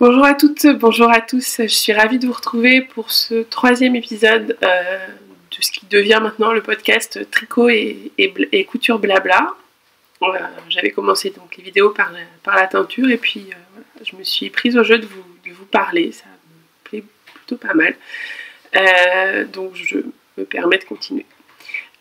Bonjour à toutes, bonjour à tous, je suis ravie de vous retrouver pour ce troisième épisode de ce qui devient maintenant le podcast Tricot et Couture Blabla. J'avais commencé donc les vidéos par la teinture et puis je me suis prise au jeu de vous parler, ça me plaît plutôt pas mal, donc je me permets de continuer.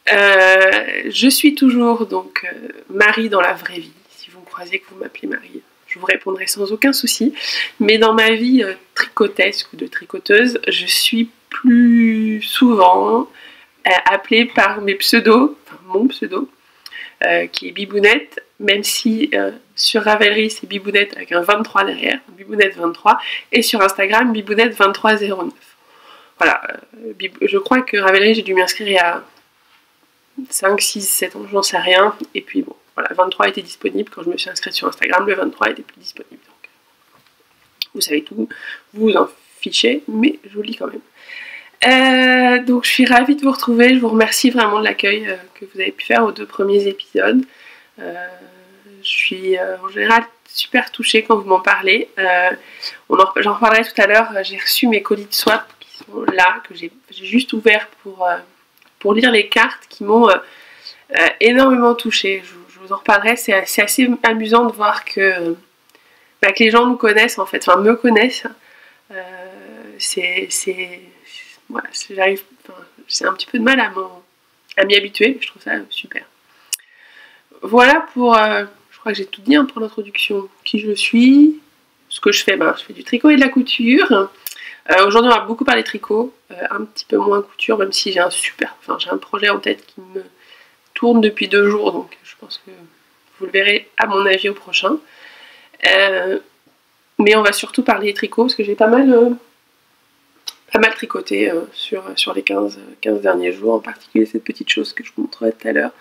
Je suis toujours donc Marie dans la vraie vie, si vous me croisez que vous m'appelez Marie. Je vous répondrai sans aucun souci. Mais dans ma vie tricotesque ou de tricoteuse, je suis plus souvent appelée par mes pseudos, enfin mon pseudo, qui est Bibounette, même si sur Ravelry c'est Bibounette avec un 23 derrière, Bibounette 23, et sur Instagram Bibounette 2309. Voilà, je crois que Ravelry j'ai dû m'inscrire il y a 5, 6, 7 ans, j'en sais rien, et puis bon. Voilà, 23 était disponible quand je me suis inscrite sur Instagram, le 23 était plus disponible. Donc, vous savez tout, vous vous en fichez, mais je vous le dis quand même. Donc je suis ravie de vous retrouver, je vous remercie vraiment de l'accueil que vous avez pu faire aux 2 premiers épisodes. Je suis en général super touchée quand vous m'en parlez. J'en reparlerai tout à l'heure, j'ai reçu mes colis de swap qui sont là, que j'ai juste ouvert pour lire les cartes qui m'ont énormément touchée. Je vous en reparlerai, c'est assez amusant de voir que les gens nous connaissent en fait, enfin me connaissent. Voilà, c'est un petit peu de mal à m'y habituer, mais je trouve ça super. Voilà pour, je crois que j'ai tout dit pour l'introduction, qui je suis, ce que je fais, je fais du tricot et de la couture. Aujourd'hui on va beaucoup parler tricot, un petit peu moins couture, même si j'ai un projet en tête qui me tourne depuis 2 jours, donc je pense que vous le verrez à mon avis au prochain. Mais on va surtout parler tricot, parce que j'ai pas mal tricoté sur les 15 derniers jours, en particulier cette petite chose que je vous montrerai tout à l'heure,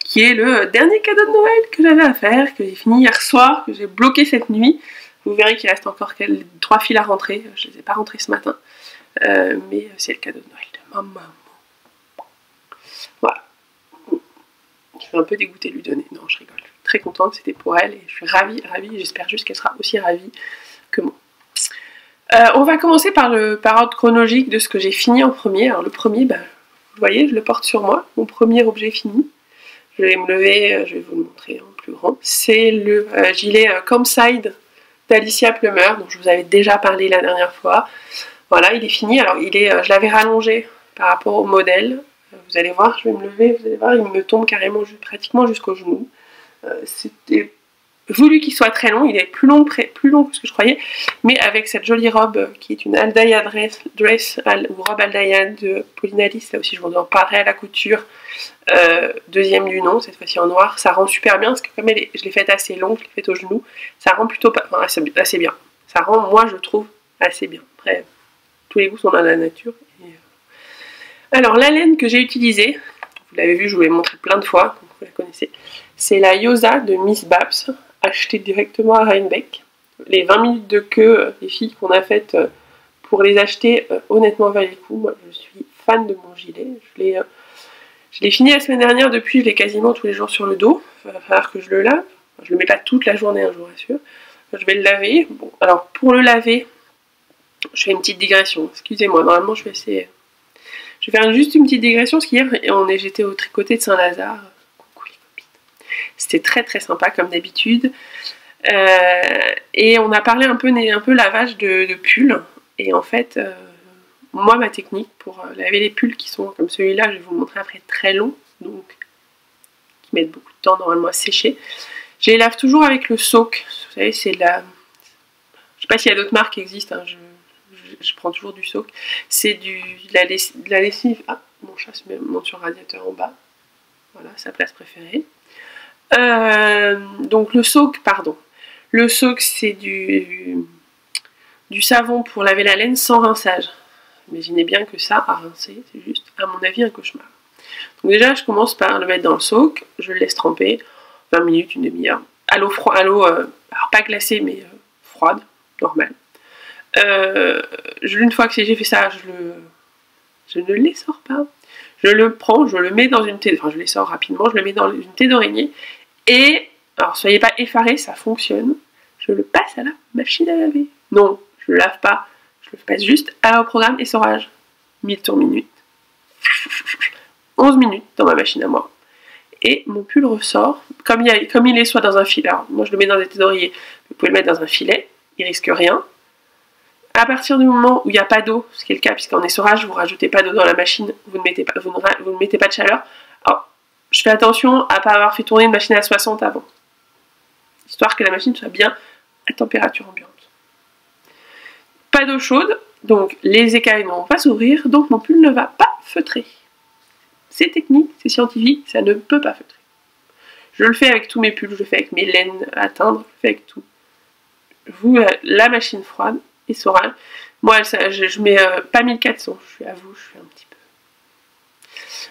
qui est le dernier cadeau de Noël que j'avais à faire, que j'ai fini hier soir, que j'ai bloqué cette nuit. Vous verrez qu'il reste encore 3 fils à rentrer, je les ai pas rentrés ce matin, mais c'est le cadeau de Noël de ma maman. Voilà. Je suis un peu dégoûtée de lui donner, non je rigole. Très contente, c'était pour elle et je suis ravie, j'espère juste qu'elle sera aussi ravie que moi. On va commencer par ordre chronologique de ce que j'ai fini en premier. Alors le premier, vous voyez, je le porte sur moi, mon premier objet fini. Je vais me lever, je vais vous le montrer en plus grand. C'est le gilet Campside d'Alicia Plummer, dont je vous avais déjà parlé la dernière fois. Voilà, il est fini. Alors je l'avais rallongé par rapport au modèle. Vous allez voir, je vais me lever, vous allez voir, il me tombe carrément pratiquement jusqu'au genou. C'était voulu qu'il soit très long, il est plus long que ce que je croyais, mais avec cette jolie robe qui est une Aldaya dress ou robe Aldaya de Pauline Alice, là aussi je vous en parlerai à la couture, deuxième du nom, cette fois-ci en noir, ça rend super bien, parce que comme je l'ai faite assez longue, je l'ai faite au genou, ça rend plutôt assez bien, ça rend, moi je trouve, assez bien. Après, tous les goûts sont dans la nature. Alors la laine que j'ai utilisée, vous l'avez vu, je vous l'ai montré plein de fois, donc vous la connaissez, c'est la Yosa de Miss Babs, achetée directement à Rhinebeck. Les 20 minutes de queue, les filles qu'on a faites pour les acheter, honnêtement valent le coup. Moi je suis fan de mon gilet, je l'ai fini la semaine dernière, depuis je l'ai quasiment tous les jours sur le dos, il va falloir que je le lave, je le mets pas toute la journée, je vous rassure, je vais le laver. Bon, alors pour le laver, je fais une petite digression, excusez-moi, normalement je vais faire juste une petite digression, parce qu'hier j'étais au tricoté de Saint-Lazare. Coucou les copines. C'était très très sympa comme d'habitude. Et on a parlé un peu lavage de pulls. Et en fait, moi ma technique pour laver les pulls qui sont comme celui-là, je vais vous le montrer après, très longs, donc qui mettent beaucoup de temps normalement à sécher. Je les lave toujours avec le soak. Vous savez, c'est la... Je sais pas s'il y a d'autres marques qui existent, je prends toujours du soak. C'est de la lessive. Ah, mon chat se monte sur le radiateur en bas. Voilà, sa place préférée. Donc le soak, pardon. Le soak, c'est du savon pour laver la laine sans rinçage. Imaginez bien que ça, à rincer, c'est juste, à mon avis, un cauchemar. Donc déjà, je commence par le mettre dans le soak. Je le laisse tremper 20 minutes, une demi-heure. À l'eau froide, alors pas glacée, mais froide, normale. Une fois que j'ai fait ça, je ne les sors pas. Je le prends, je le mets dans une thé, enfin je les sors rapidement, je le mets dans une thé d'oreiller. Et, alors soyez pas effarés, ça fonctionne. je le passe à la machine à laver. Non, je le lave pas, je le passe juste au programme essorage. 1000 tours minute. 11 minutes dans ma machine à moi. Et mon pull ressort, comme il est soit dans un filet, alors moi je le mets dans des d'oreiller, vous pouvez le mettre dans un filet, il risque rien. À partir du moment où il n'y a pas d'eau, ce qui est le cas, puisqu'en essorage, vous ne rajoutez pas d'eau dans la machine, vous ne mettez pas de chaleur. Alors, je fais attention à ne pas avoir fait tourner une machine à 60 avant, histoire que la machine soit bien à température ambiante. Pas d'eau chaude, donc les écailles ne vont pas s'ouvrir, donc mon pull ne va pas feutrer. C'est technique, c'est scientifique, ça ne peut pas feutrer. Je le fais avec tous mes pulls, je le fais avec mes laines à teindre, je le fais avec tout. Vous, la machine froide, essorage, moi je mets pas 1400, je suis un petit peu.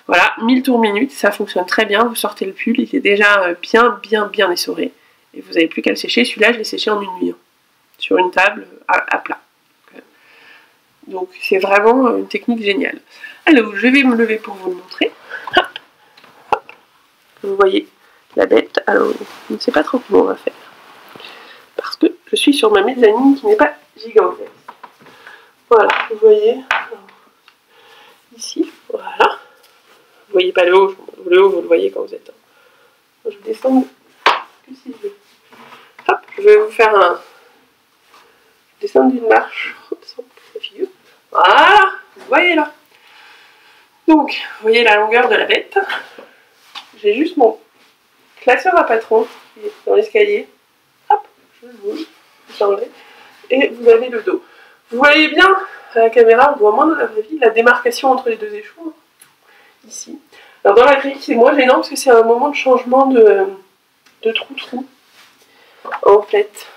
Voilà, 1000 tours minute, ça fonctionne très bien, vous sortez le pull, il est déjà bien essoré. Et vous n'avez plus qu'à le sécher, celui-là je l'ai séché en une nuit, sur une table à plat. Donc c'est vraiment une technique géniale. Alors je vais me lever pour vous le montrer. Hop, hop. Vous voyez la bête. Alors je ne sais pas trop comment on va faire. Parce que je suis sur ma mezzanine qui n'est pas gigantesque. Voilà, vous voyez. Alors, ici, voilà. Vous voyez pas le haut vous le voyez quand vous êtes. Je descends. Que si je veux. Hop, je vais vous faire un. Descendre d'une marche. Voilà, vous voyez là. Donc, vous voyez la longueur de la bête. J'ai juste mon classeur à patron qui est dans l'escalier. Hop, je le bouge, et vous avez le dos. Vous voyez bien à la caméra, on voit moins dans la vraie vie, la démarcation entre les deux échoux. Ici. Alors dans la grille, c'est moins gênant parce que c'est un moment de changement de trou-trou. En fait,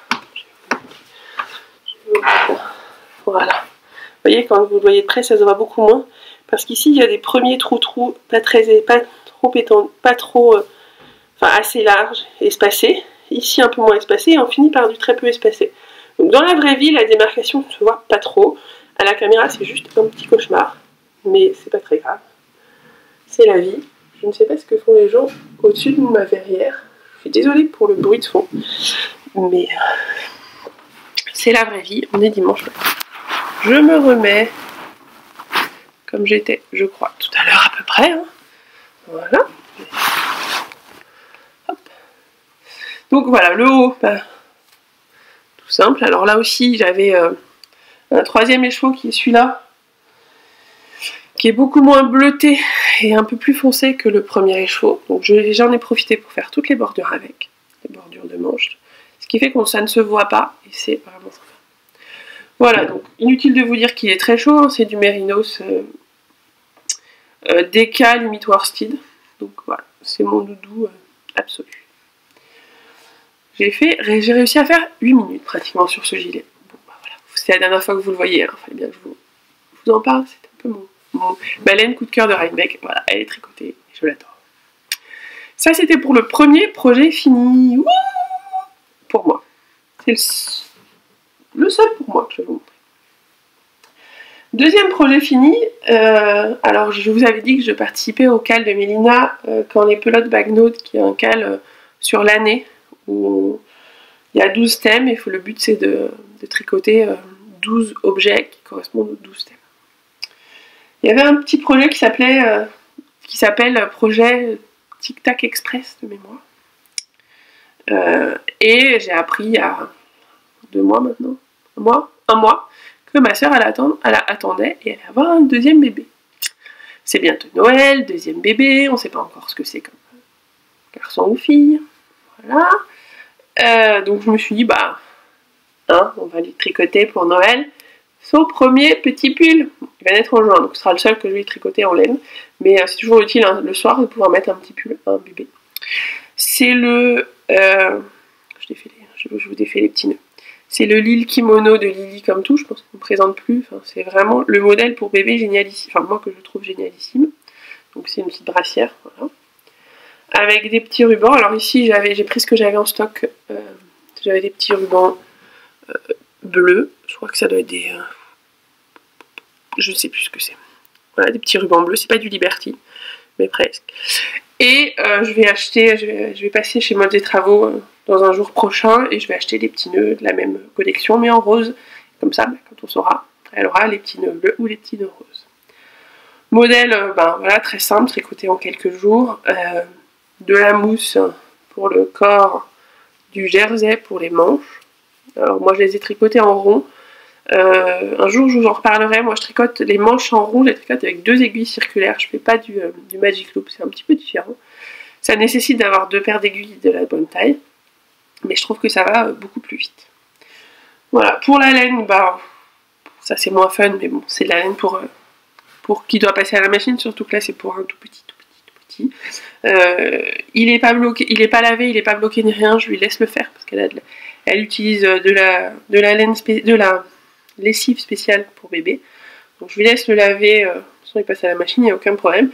voilà. Vous voyez, quand vous le voyez de près, ça se voit beaucoup moins. Parce qu'ici, il y a des premiers trous-trous assez larges, espacés. Ici, un peu moins espacés, et on finit par du très peu espacé. Donc dans la vraie vie, la démarcation ne se voit pas trop. À la caméra, c'est juste un petit cauchemar. Mais c'est pas très grave. C'est la vie. Je ne sais pas ce que font les gens au-dessus de ma verrière. Je suis désolée pour le bruit de fond. Mais c'est la vraie vie. On est dimanche matin. Je me remets comme j'étais, je crois, tout à l'heure à peu près. Hein. Voilà. Hop. Donc voilà, le haut, bah, tout simple. Alors là aussi, j'avais un troisième écheveau qui est celui-là, qui est beaucoup moins bleuté et un peu plus foncé que le premier écheveau. Donc j'en ai profité pour faire toutes les bordures avec, les bordures de manches. Ce qui fait que ça ne se voit pas et c'est vraiment sympa. Voilà, donc inutile de vous dire qu'il est très chaud, hein, c'est du Mérinos DK limite worsted. Donc voilà, c'est mon doudou absolu. J'ai réussi à faire 8 minutes pratiquement sur ce gilet. Bon, bah, voilà. C'est la dernière fois que vous le voyez, il fallait bien que je vous en parle, c'est un peu ma laine coup de cœur de Rhinebeck. Voilà, elle est tricotée et je l'adore. Ça c'était pour le premier projet fini. Wouh, pour moi. C'est le seul pour moi que je vais vous montrer. Deuxième projet fini, alors je vous avais dit que je participais au cal de Mélina quand les pelotes Bagnode, qui est un cal sur l'année où il y a 12 thèmes et le but c'est de tricoter 12 objets qui correspondent aux 12 thèmes. Il y avait un petit projet qui s'appelle projet Tic Tac Express de mémoire. Et j'ai appris il y a 2 mois maintenant, un mois, que ma soeur elle attendait et elle allait avoir un deuxième bébé. C'est bientôt Noël, deuxième bébé, on ne sait pas encore ce que c'est comme garçon ou fille. Voilà. Donc je me suis dit, bah, on va lui tricoter pour Noël son premier petit pull. Il va naître en juin, donc ce sera le seul que je vais tricoter en laine. Mais c'est toujours utile le soir de pouvoir mettre un petit pull à un bébé. C'est le... je vous défais les petits nœuds. C'est le Lille Kimono de Lily comme tout, je pense qu'on ne présente plus. Enfin, c'est vraiment le modèle pour bébé génialissime, enfin moi que je trouve génialissime. Donc c'est une petite brassière, voilà. Avec des petits rubans. Alors ici j'ai pris ce que j'avais en stock. J'avais des petits rubans bleus. Je crois que ça doit être des... je ne sais plus ce que c'est. Voilà, des petits rubans bleus. C'est pas du Liberty, mais presque. Et je vais passer chez Modes et Travaux dans un jour prochain et je vais acheter des petits nœuds de la même collection mais en rose. Comme ça, quand on saura, elle aura les petits nœuds bleus ou les petits nœuds roses. Modèle, voilà, très simple, tricoté en quelques jours. De la mousse pour le corps, du jersey pour les manches. Alors moi je les ai tricotés en rond. Un jour je vous en reparlerai. Moi je tricote les manches en rond, je les tricote avec 2 aiguilles circulaires. Je fais pas du Magic Loop, c'est un petit peu différent. Ça nécessite d'avoir 2 paires d'aiguilles de la bonne taille. Mais je trouve que ça va beaucoup plus vite. Voilà, pour la laine, ça c'est moins fun, mais bon, c'est de la laine pour qui doit passer à la machine, surtout que là c'est pour un tout petit. Il est pas bloqué, il est pas lavé, il est pas bloqué ni rien, je lui laisse le faire parce elle utilise de la laine de la lessive spéciale pour bébé. Donc je lui laisse le laver, sinon il passe à la machine, il n'y a aucun problème.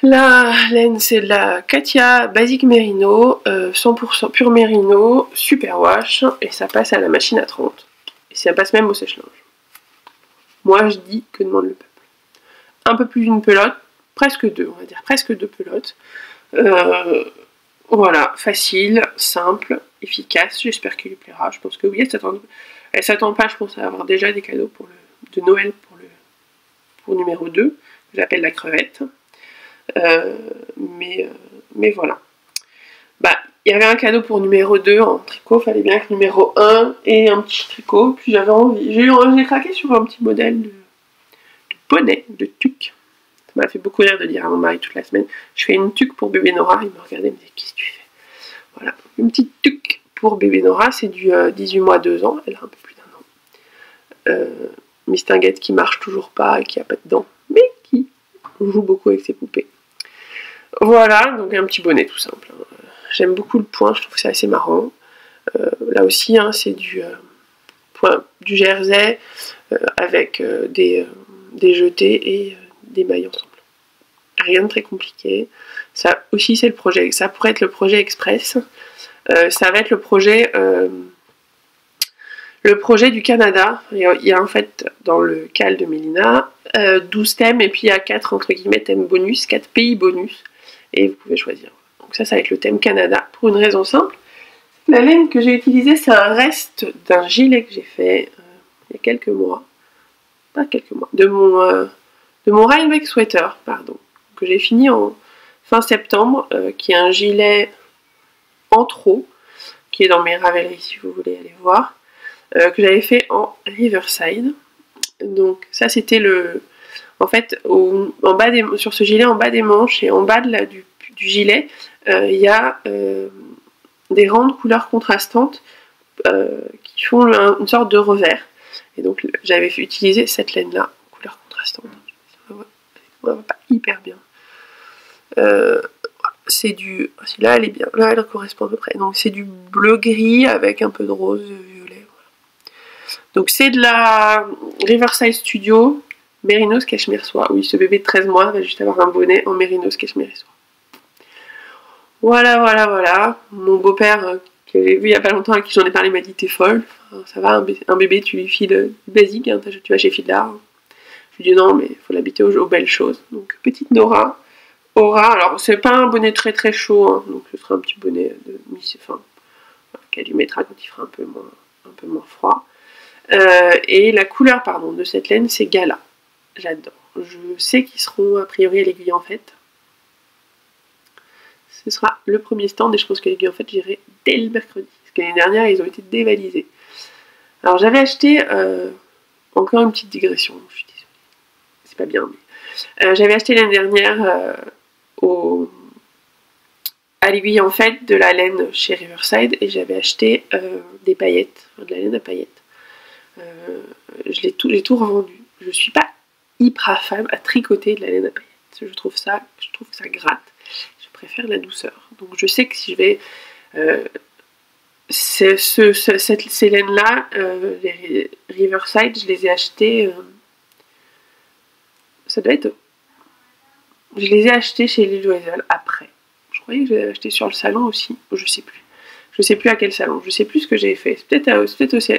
La laine c'est de la Katia Basic Merino, 100% pur Merino, super wash, et ça passe à la machine à 30. Et ça passe même au sèche-linge. Moi je dis que demande le peuple. Un peu plus d'une pelote, presque 2, on va dire, presque 2 pelotes. Voilà, facile, simple, efficace, j'espère qu'il lui plaira. Je pense que oui, elle s'attend pas, je pense, à avoir déjà des cadeaux de Noël pour numéro 2, que j'appelle la crevette. Mais voilà. Il y avait un cadeau pour numéro 2 en tricot, fallait bien que numéro 1 ait un petit tricot, puis j'avais envie. J'ai craqué sur un petit modèle de bonnet, de tuque. Ça m'a fait beaucoup rire de dire à mon mari toute la semaine, je fais une tuque pour bébé Nora, il me regardait, il me disait, qu'est-ce que tu fais? Voilà, une petite tuque pour bébé Nora, c'est du 18 mois, 2 ans, elle a un peu plus d'1 an. Mistinguette qui marche toujours pas et qui a pas de dents, mais qui joue beaucoup avec ses poupées. Voilà, donc un petit bonnet tout simple. J'aime beaucoup le point, je trouve que c'est assez marrant. Là aussi, hein, c'est du jersey avec des jetés et des mailles ensemble. Rien de très compliqué. Ça aussi, c'est le projet. Ça pourrait être le projet express. Ça va être le projet du Canada. Il y a en fait dans le cal de Mélina 12 thèmes et puis il y a 4 entre guillemets thèmes bonus, 4 pays bonus. Et vous pouvez choisir. Donc ça va être le thème Canada pour une raison simple. La laine que j'ai utilisée, c'est un reste d'un gilet que j'ai fait il y a quelques mois. Pas quelques mois. De mon Rhinebeck Sweater, pardon. Que j'ai fini en fin septembre, qui est un gilet en trop, qui est dans mes Ravelry si vous voulez aller voir, que j'avais fait en Riverside. Donc ça c'était en fait, sur ce gilet, en bas des manches et en bas du gilet, il y a des rangs de couleurs contrastantes qui font une sorte de revers. Et donc j'avais utilisé cette laine-là, couleur contrastante. On voit pas hyper bien. C'est du... Là elle est bien, là elle correspond à peu près. Donc c'est du bleu-gris avec un peu de rose violet. Voilà. Donc c'est de la Riverside Studio Mérinos Cachemire Soie. Oui, ce bébé de 13 mois va juste avoir un bonnet en Mérinos Cachemire Soie. Voilà. Mon beau-père, que j'ai vu il y a pas longtemps, à qui j'en ai parlé, m'a dit t'es folle. Enfin, ça va, un bébé, tu lui files basique, hein, tu vas chez Fidlar. Je lui dis non, mais il faut l'habiter aux belles choses. Donc petite Nora aura, alors c'est pas un bonnet très très chaud, hein, donc ce sera un petit bonnet de mi-fin, qu'elle lui mettra quand il fera un peu moins froid. Et la couleur de cette laine, c'est Gala. J'adore. Je sais qu'ils seront a priori à l'Aiguille en Fête. Ce sera le premier stand et je pense que l'Aiguille en Fête, j'irai dès le mercredi. Parce que l'année dernière, ils ont été dévalisés. Alors j'avais acheté, encore une petite digression, je suis désolée. C'est pas bien, mais... j'avais acheté l'année dernière à l'Aiguille en Fête de la laine chez Riverside et j'avais acheté des paillettes, de la laine à paillettes. J'ai tout revendu. Je suis pas hyper fan à tricoter de la laine à paillettes. Je trouve que ça gratte. Je préfère la douceur. Donc je sais que si je vais... ces laines-là, les Riverside, je les ai achetées... ça doit être... Je les ai achetées chez Lily Loisel après. Je croyais que je les avais achetées sur le salon aussi. Je sais plus. Je sais plus à quel salon. Je sais plus ce que j'ai fait. C'est peut-être aussi...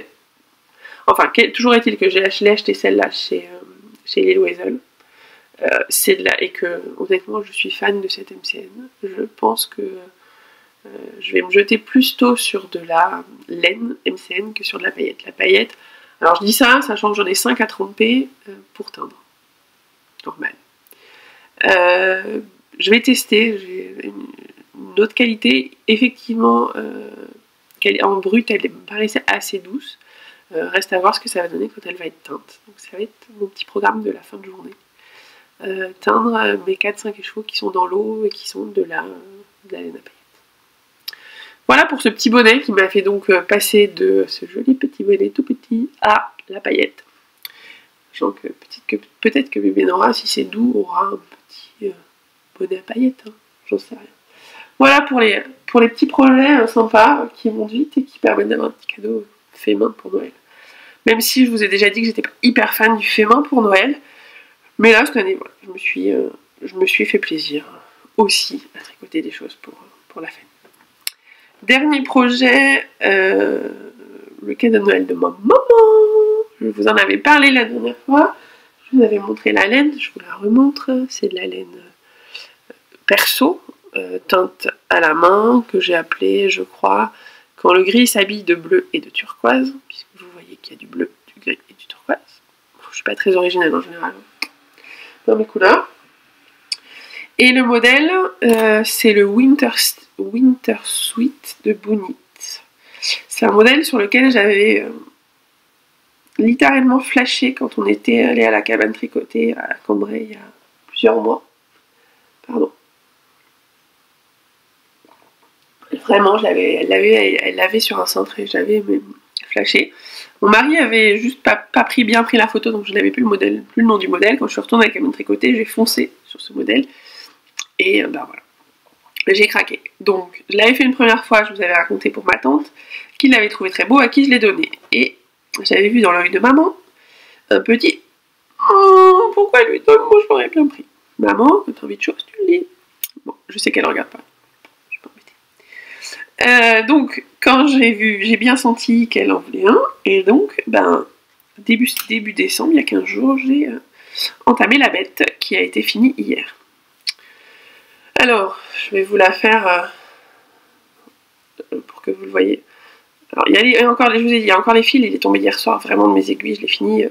Enfin, toujours est-il que j'ai acheté celle-là chez Lily Loisel. Et que, honnêtement, je suis fan de cette MCN. Je pense que Je vais me jeter plus tôt sur de la laine MCN que sur de la paillette. La paillette, alors je dis ça, sachant que j'en ai 5 à 30p pour teindre. Normal. Je vais tester, j'ai une autre qualité. Effectivement, en brut, elle me paraissait assez douce. Reste à voir ce que ça va donner quand elle va être teinte. Donc ça va être mon petit programme de la fin de journée. Teindre mes 4-5 chevaux qui sont dans l'eau et qui sont de la laine à paillette. Voilà pour ce petit bonnet qui m'a fait donc passer de ce joli petit bonnet tout petit à la paillette. Sachant que peut-être que bébé Nora, si c'est doux, aura un petit bonnet à paillettes. Hein. J'en sais rien. Voilà pour les petits projets sympas qui vont vite et qui permettent d'avoir un petit cadeau fait main pour Noël. Même si je vous ai déjà dit que j'étais pas hyper fan du fait main pour Noël. Mais là, cette année, voilà, je me suis fait plaisir aussi à tricoter des choses pour la fête. Dernier projet, le cadeau de Noël de ma maman. Je vous en avais parlé la dernière fois. Je vous avais montré la laine, je vous la remontre. C'est de la laine perso, teinte à la main, que j'ai appelée, je crois, quand le gris s'habille de bleu et de turquoise, puisque vous voyez qu'il y a du bleu, du gris et du turquoise. Je suis pas très originale en général dans mes couleurs. Et le modèle, c'est le Winter Sweet de Bunit. C'est un modèle sur lequel j'avais littéralement flashé quand on était allé à la cabane tricotée à Cambrai il y a plusieurs mois. Pardon. Vraiment, elle l'avait sur un cintre et j'avais flashé. Mon mari avait juste pas bien pris la photo, donc je n'avais plus le nom du modèle. Quand je suis retournée à la cabane tricotée, j'ai foncé sur ce modèle. Et ben voilà, j'ai craqué. Donc, je l'avais fait une première fois, je vous avais raconté pour ma tante, qui l'avait trouvé très beau, à qui je l'ai donné. Et j'avais vu dans l'œil de maman un petit « Oh, pourquoi elle lui donne? Moi, je l'aurais bien pris. » Maman, quand t'as envie de choses, tu le lis. Bon, je sais qu'elle regarde pas. Je vais pas embêter. Donc, quand j'ai bien senti qu'elle en voulait un. Et donc, ben, début décembre, il y a 15 jours, j'ai entamé la bête qui a été finie hier. Alors, je vais vous la faire pour que vous le voyez. Alors, je vous ai dit, il y a encore les fils, il est tombé hier soir, vraiment de mes aiguilles, je l'ai fini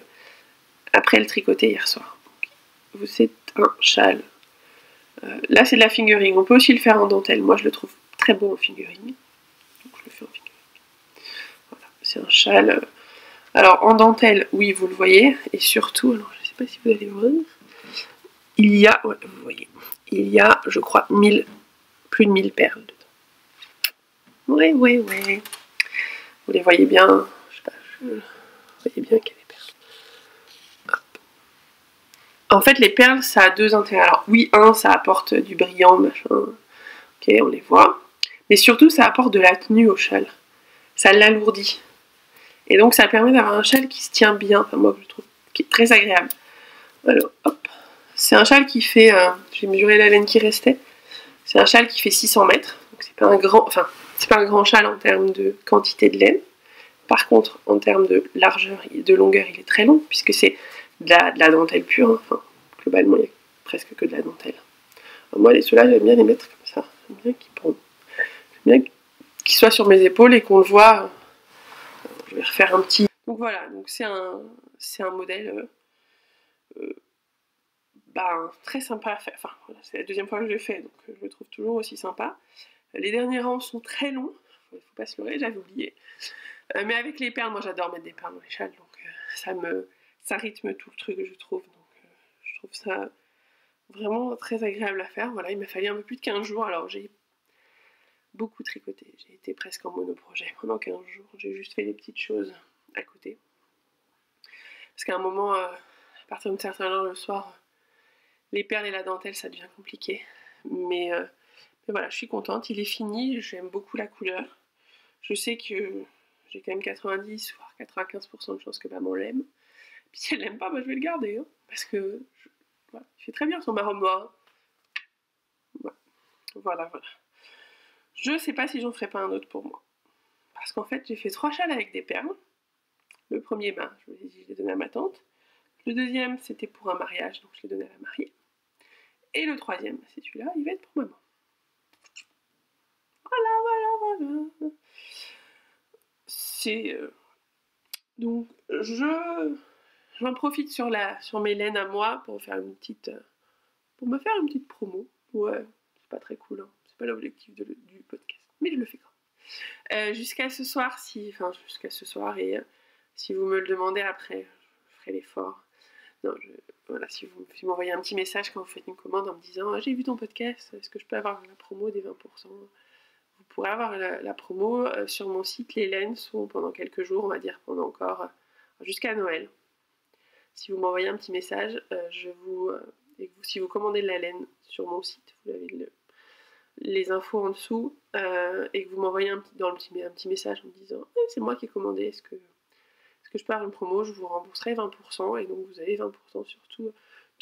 après le tricoter hier soir. C'est un châle. Là, c'est de la fingering. On peut aussi le faire en dentelle. Moi, je le trouve très beau en fingering. Donc, je le fais en fingering. Voilà, c'est un châle. Alors, en dentelle, oui, vous le voyez. Et surtout, alors, je ne sais pas si vous allez voir, il y a, ouais, vous voyez, il y a, je crois, plus de 1000 perles dedans. Ouais. Vous les voyez bien. Je sais pas, vous voyez bien qu'il y a des perles. Hop. En fait, les perles, ça a deux intérêts. Alors, oui, ça apporte du brillant, machin. Ok, on les voit. Mais surtout, ça apporte de la tenue au châle. Ça l'alourdit. Et donc, ça permet d'avoir un châle qui se tient bien. Enfin, moi, je trouve qui est très agréable. Alors, hop. C'est un châle qui fait, j'ai mesuré la laine qui restait, c'est un châle qui fait 600 mètres, donc c'est pas un grand châle en termes de quantité de laine. Par contre, en termes de largeur et de longueur, il est très long, puisque c'est de la dentelle pure, hein. Enfin, globalement, il n'y a presque que de la dentelle. Alors moi, ceux-là, j'aime bien les mettre comme ça, j'aime bien qu'ils soient sur mes épaules et qu'on le voit. Je vais refaire un petit... Donc voilà, donc c'est un modèle... très sympa à faire. Enfin, voilà, c'est la deuxième fois que je le fais, donc je le trouve toujours aussi sympa. Les derniers rangs sont très longs, il ne faut pas se leurrer, j'avais oublié. Mais avec les perles, moi j'adore mettre des perles dans les châles, donc ça rythme tout le truc, je trouve. Donc je trouve ça vraiment très agréable à faire. Voilà, il m'a fallu un peu plus de 15 jours, alors j'ai beaucoup tricoté. J'ai été presque en monoprojet pendant 15 jours. J'ai juste fait des petites choses à côté. Parce qu'à un moment, à partir d'une certaine heure le soir, les perles et la dentelle, ça devient compliqué. Mais voilà, je suis contente. Il est fini. J'aime beaucoup la couleur. Je sais que j'ai quand même 90 voire 95% de chances que maman l'aime. Puis si elle l'aime pas, je vais le garder. Hein, parce que voilà, il fait très bien son marron noir. Voilà. Je sais pas si j'en ferai pas un autre pour moi. Parce qu'en fait, j'ai fait 3 châles avec des perles. Le premier, je vous l'ai dit, je l'ai donné à ma tante. Le deuxième, c'était pour un mariage, donc je l'ai donné à la mariée. Et le troisième, c'est celui-là, il va être pour maman. Voilà. C'est... donc, j'en profite sur mes laines à moi pour faire une petite... pour me faire une petite promo. Ouais, c'est pas très cool, hein. C'est pas l'objectif du podcast. Mais je le fais quand même. Jusqu'à ce soir, jusqu'à ce soir, et si vous me le demandez après, je ferai l'effort. Non, voilà, si vous m'envoyez un petit message quand vous faites une commande en me disant j'ai vu ton podcast, est-ce que je peux avoir la promo des 20%? Vous pourrez avoir la promo sur mon site. Les laines sont pendant quelques jours, on va dire pendant encore jusqu'à Noël. Si vous m'envoyez un petit message, si vous commandez de la laine sur mon site, vous avez les infos en dessous, et que vous m'envoyez un petit message en me disant c'est moi qui ai commandé, est-ce que je peux avoir une promo, je vous rembourserai 20%, et donc vous avez 20% sur tout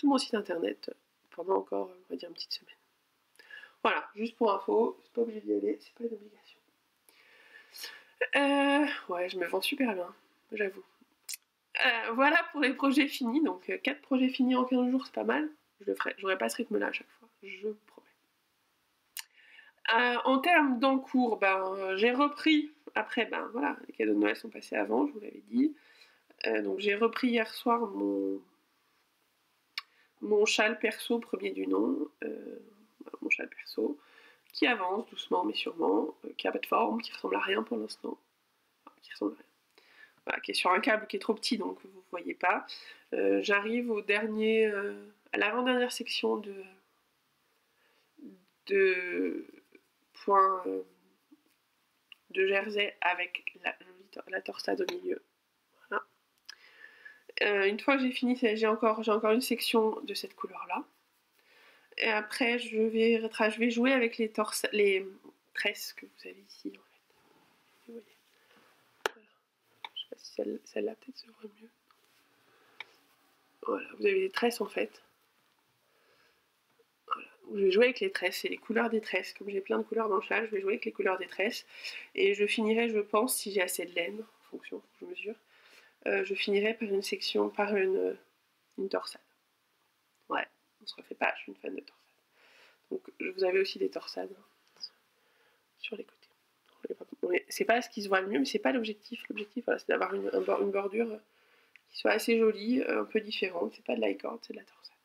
mon site internet pendant encore, on va dire, une petite semaine. Voilà, juste pour info, c'est pas obligé d'y aller, c'est pas une obligation. Ouais, je me vends super bien, j'avoue. Voilà pour les projets finis, donc 4 projets finis en 15 jours, c'est pas mal. Je le ferai, j'aurai pas ce rythme-là à chaque fois, je vous promets. En termes d'encours, j'ai repris, après, voilà, les cadeaux de Noël sont passés avant, je vous l'avais dit. Donc j'ai repris hier soir mon châle perso premier du nom, mon châle perso, qui avance doucement mais sûrement, qui a pas de forme, qui ressemble à rien pour l'instant, voilà, qui est sur un câble qui est trop petit donc vous voyez pas. J'arrive à l'avant-dernière section de points de jersey avec la torsade au milieu. Une fois que j'ai fini, j'ai encore une section de cette couleur là, et après je vais jouer avec les tresses que vous avez ici en fait. Vous voyez, voilà. Je sais pas si celle-là peut-être se voit mieux. Voilà, vous avez des tresses en fait. Voilà. Je vais jouer avec les tresses et les couleurs des tresses. Comme j'ai plein de couleurs dans le châle, je vais jouer avec les couleurs des tresses, et je finirai, je pense, si j'ai assez de laine, en fonction, je mesure. Je finirai par une section, par une torsade. Ouais, on se refait pas, je suis une fan de torsade. Donc vous avez aussi des torsades sur les côtés. C'est pas ce qui se voit le mieux, mais c'est pas l'objectif. L'objectif, voilà, c'est d'avoir une bordure qui soit assez jolie, un peu différente. C'est pas de l'icord, c'est de la torsade.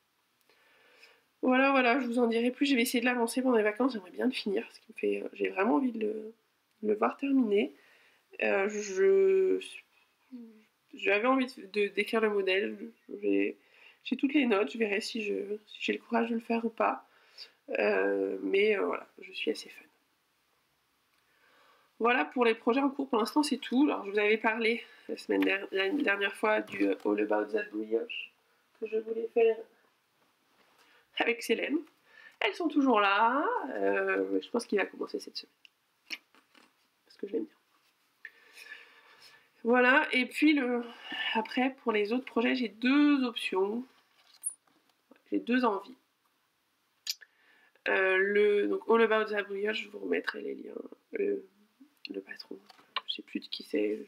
Voilà, je vous en dirai plus. Je vais essayer de l'avancer pendant les vacances, j'aimerais bien le finir, parce que j'ai vraiment envie de le voir terminer. J'avais envie d'écrire le modèle. J'ai toutes les notes, je verrai si j'ai le courage de le faire ou pas. Mais voilà, je suis assez fan. Voilà pour les projets en cours, pour l'instant c'est tout. Alors je vous avais parlé la dernière fois du All About That Brioche que je voulais faire avec Célène. Elles sont toujours là, je pense qu'il va commencer cette semaine. Parce que je l'aime bien. Voilà, et puis après pour les autres projets, j'ai 2 options. J'ai 2 envies. Donc All About That Brioche, je vous remettrai les liens. Le patron, je sais plus de qui c'est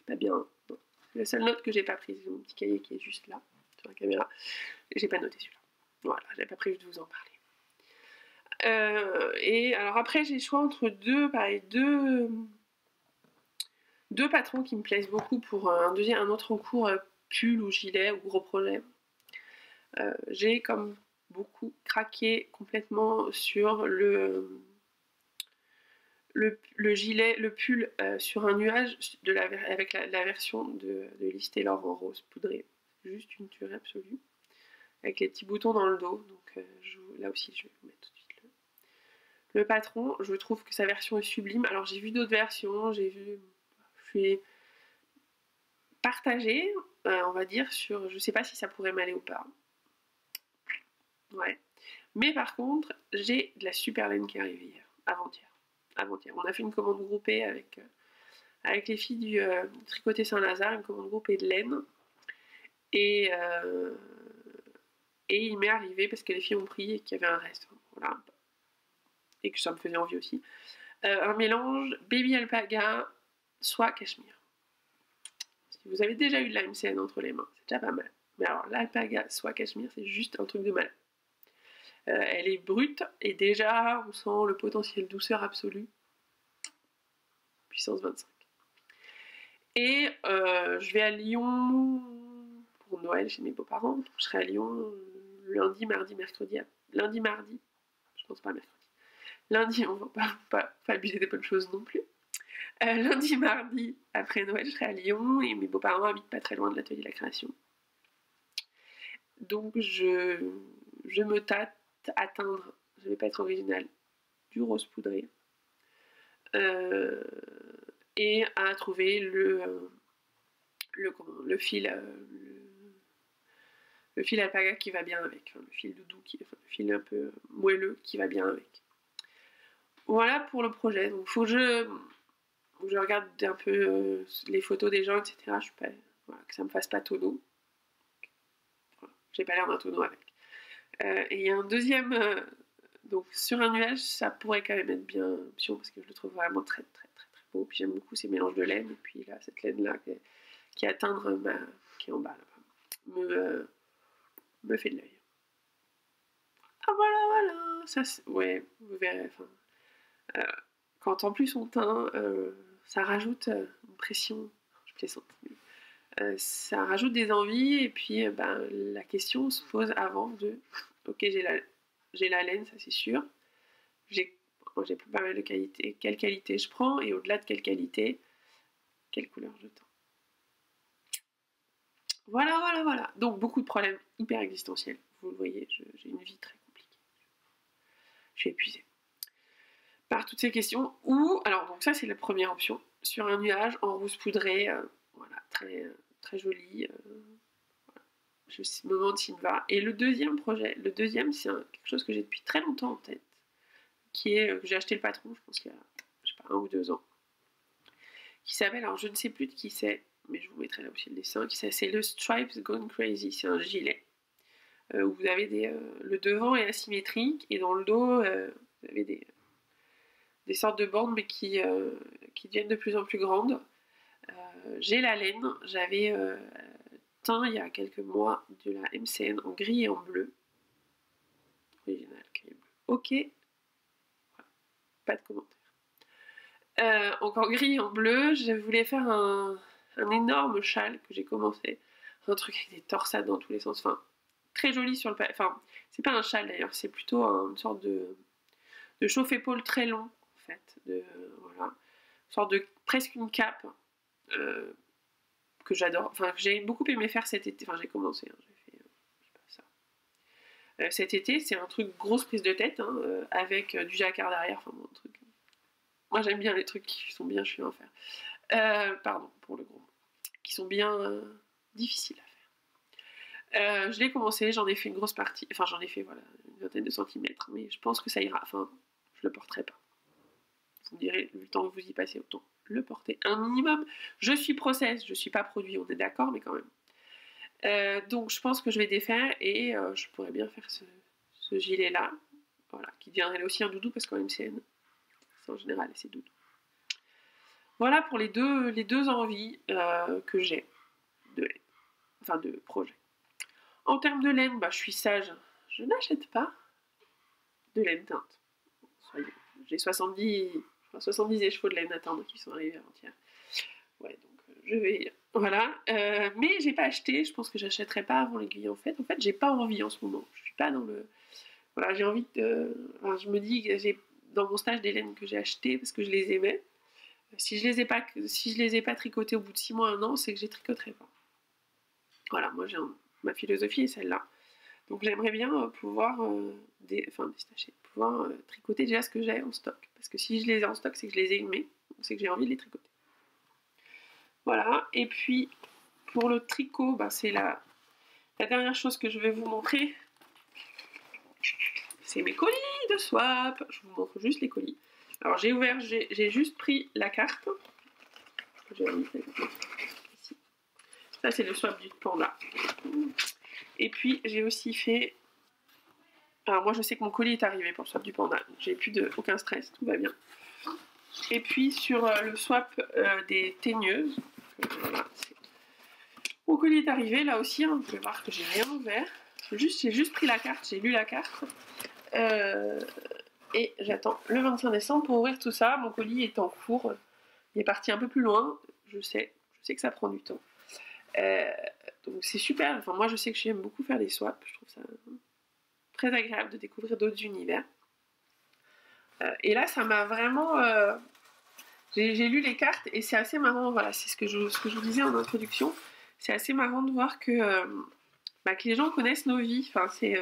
pas bien. C'est la seule note que j'ai pas prise, j'ai mon petit cahier qui est juste là sur la caméra, et j'ai pas noté celui-là. Voilà, j'avais pas prévu de vous en parler. Et alors après j'ai le choix entre deux patrons qui me plaisent beaucoup pour un autre encours pull ou gilet ou gros projet. J'ai comme beaucoup craqué complètement sur le gilet, le pull sur un nuage avec la version de Liz Taylor en rose poudré. Juste une tuerie absolue. Avec les petits boutons dans le dos. Donc là aussi je vais vous mettre tout de suite le patron. Je trouve que sa version est sublime. Alors j'ai vu d'autres versions, je suis partagée, on va dire, sur... Je sais pas si ça pourrait m'aller ou pas. Ouais. Mais par contre, j'ai de la super laine qui est arrivée hier, avant-hier. On a fait une commande groupée avec les filles du Tricoté Saint-Lazare, une commande groupée de laine. Et il m'est arrivé, parce que les filles ont pris et qu'il y avait un reste. Voilà. Et que ça me faisait envie aussi. Un mélange baby alpaga, soie cachemire. Si vous avez déjà eu de la MCN entre les mains, c'est déjà pas mal. Mais alors l'alpaga, soie cachemire, c'est juste un truc de malade. Elle est brute et déjà on sent le potentiel douceur absolu. puissance 25. Et je vais à Lyon pour Noël chez mes beaux-parents. Donc je serai à Lyon lundi, mardi, mercredi. Lundi, mardi. Je pense pas mercredi. Lundi, on va pas abuser des bonnes choses non plus. Lundi, mardi, après Noël, je serai à Lyon et mes beaux-parents habitent pas très loin de l'atelier de la création. Donc je me tâte à atteindre, je vais pas être originale, du rose poudré. Et à trouver le fil alpaga qui va bien avec, enfin, le fil doudou, le fil un peu moelleux qui va bien avec. Voilà pour le projet. Donc faut que je regarde un peu les photos des gens, etc. Je suis pas, voilà, que ça me fasse pas tonneau. Voilà, j'ai pas l'air d'un tonneau avec. Et il y a un deuxième, donc sur un nuage, ça pourrait quand même être bien option parce que je le trouve vraiment très très très très beau. Puis j'aime beaucoup ces mélanges de laine. Et puis là, cette laine là qui est atteindre qui est en bas là, me fait de l'œil. Ah voilà, ça ouais, vous verrez. Enfin, quand en plus on teint, ça rajoute une pression. Je plaisante. Ça rajoute des envies et puis la question se pose avant de ok, j'ai la laine, ça c'est sûr. J'ai pas mal de qualité. Quelle qualité je prends et au-delà de quelle qualité, quelle couleur je teins. Voilà. Donc beaucoup de problèmes hyper existentiels. Vous le voyez, j'ai une vie très compliquée. Je suis épuisée par toutes ces questions. Ou alors donc ça c'est la première option, sur un nuage en rouge poudré, voilà, très très joli. Voilà. Je me demande s'il me va. Et le deuxième projet, c'est quelque chose que j'ai depuis très longtemps en tête, qui est que j'ai acheté le patron, je pense qu'il y a je sais pas 1 ou 2 ans, qui s'appelle, alors je ne sais plus de qui c'est, mais je vous mettrai là aussi le dessin, c'est le Stripes Gone Crazy, c'est un gilet où vous avez le devant est asymétrique et dans le dos vous avez des sortes de bandes mais qui deviennent de plus en plus grandes. J'ai la laine, j'avais teint il y a quelques mois de la MCN en gris et en bleu. Original, gris et bleu. Ok, voilà. Pas de commentaires. Encore gris et en bleu, je voulais faire un énorme châle que j'ai commencé. Un truc avec des torsades dans tous les sens. Enfin, très joli sur le... Enfin, c'est pas un châle d'ailleurs, c'est plutôt une sorte de chauffe-épaule très long, en fait. Voilà. Une sorte de... presque une cape que j'adore. Enfin, que j'ai beaucoup aimé faire cet été. Enfin, j'ai commencé, hein, j'ai fait... je sais pas ça. Cet été, c'est un truc grosse prise de tête, hein, avec du jacquard derrière. Enfin, bon, un truc... Moi, j'aime bien les trucs qui sont bien chiants à faire. Pardon pour le gros mot. Qui sont bien difficiles à faire. Je l'ai commencé, j'en ai fait une grosse partie. Enfin, j'en ai fait, voilà, une vingtaine de centimètres. Mais je pense que ça ira. Enfin, je le porterai pas. Vous me direz, le temps que vous y passez, autant le porter un minimum. Je suis process, je suis pas produit, on est d'accord, mais quand même. Donc, je pense que je vais défaire et je pourrais bien faire ce gilet-là. Voilà, qui deviendrait aussi un doudou parce qu'en MCN, en général c'est doudou. Voilà pour les deux envies que j'ai de laine, enfin de projet. En termes de laine, je suis sage, je n'achète pas de laine teinte. J'ai 70 échevaux de laine à teindre qui sont arrivés avant-hier. Ouais, donc je vais... Voilà. Mais j'ai pas acheté, je pense que j'achèterai pas avant l'aiguille en fait. En fait, j'ai pas envie en ce moment. Je suis pas dans le... Voilà, j'ai envie de... Enfin, je me dis que j'ai dans mon stage des laines que j'ai achetées parce que je les aimais. Si je les ai pas tricotées au bout de 6 mois, 1 an, c'est que je les tricoterai pas. Voilà, moi ma philosophie est celle-là. Donc j'aimerais bien pouvoir détacher, pouvoir tricoter déjà ce que j'ai en stock. Parce que si je les ai en stock, c'est que je les ai aimés, c'est que j'ai envie de les tricoter. Voilà, et puis pour le tricot, c'est la dernière chose que je vais vous montrer. C'est mes colis de swap. Je vous montre juste les colis. Alors j'ai ouvert, j'ai juste pris la carte. Ici. Ça c'est le swap du panda. Et puis j'ai aussi fait... Alors moi je sais que mon colis est arrivé pour le swap du panda. J'ai plus aucun stress, tout va bien. Et puis sur le swap des teigneuses, voilà, mon colis est arrivé là aussi. Hein, vous pouvez voir que j'ai rien ouvert. J'ai juste pris la carte, j'ai lu la carte. Et j'attends le 25 décembre pour ouvrir tout ça. Mon colis est en cours il est parti un peu plus loin, je sais que ça prend du temps. Donc c'est super, enfin moi je sais que j'aime beaucoup faire des swaps, je trouve ça très agréable de découvrir d'autres univers. Et là ça m'a vraiment... j'ai lu les cartes et c'est assez marrant, voilà, c'est ce que je vous disais en introduction, c'est assez marrant de voir que les gens connaissent nos vies, enfin c'est...